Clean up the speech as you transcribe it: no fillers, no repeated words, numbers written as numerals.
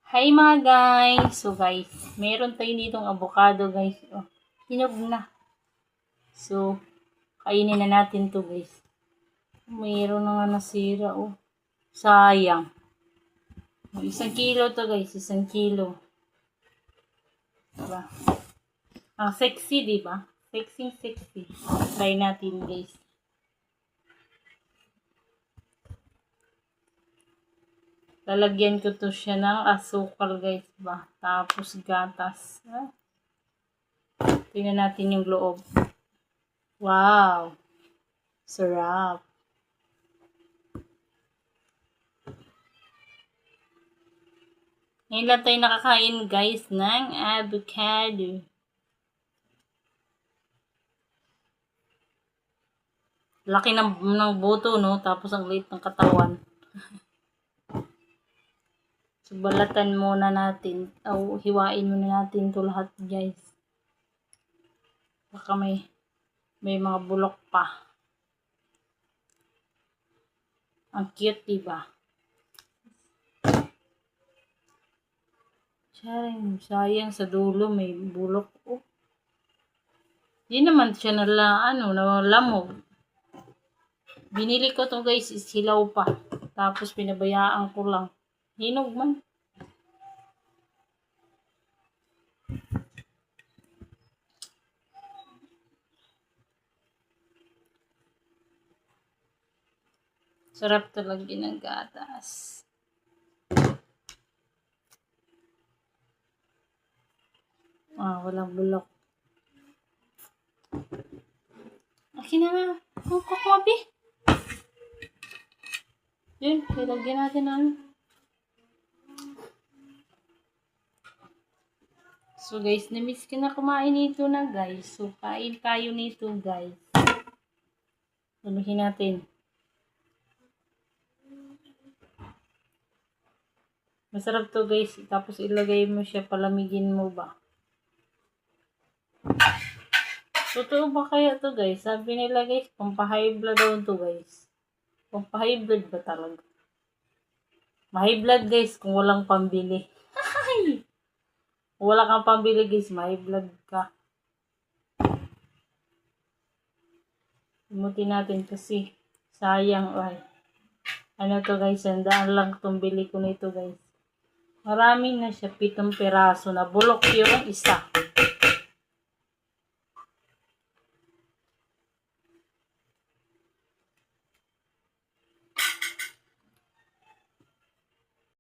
Hi mga guys! So guys, meron tayo ditong avocado guys. Oh, hinog na. So, kainin na natin to guys. Mayroon na nga nasira oh. Sayang. 1 kilo to guys, 1 kilo. Diba? Ang sexy, diba? Sexy. Try natin guys. Lalagyan ko to siya ng asukal guys ba. Tapos gatas. Tingnan natin yung loob. Wow! Sarap. Ngayon lang tayo nakakain guys ng avocado. Laki ng buto no. Tapos ang liit ng katawan. So, balatan muna natin. O, hiwain muna natin to lahat, guys. Baka may mga bulok pa. Ang cute, diba? Sayang sa dulo, may bulok. Oh. Di naman siya nalamog. Binili ko to guys, isilaw pa. Tapos pinabayaan ko lang. Hinog man. Sarap talaga ng gatas. Walang bulok. Akin na nga. Ang kukobi. Yun, ilagyan natin na. So guys, na-miss ko na kumain nito na guys. So kain tayo nito guys. Lunuhin natin. Masarap to guys. Tapos ilagay mo siya, palamigin mo ba. Totoo ba kaya to guys? Sabi nila guys, pampahigh blood daw to guys. Pampahigh blood ba talaga? Mahigh blood guys kung walang pambili. Kung wala kang pambili guys, mahigh blood ka. Imutin natin kasi sayang ay. Ano to guys, 100 lang itong bili ko nito guys. Marami na siya, 7 piraso na. Bulok yung isa.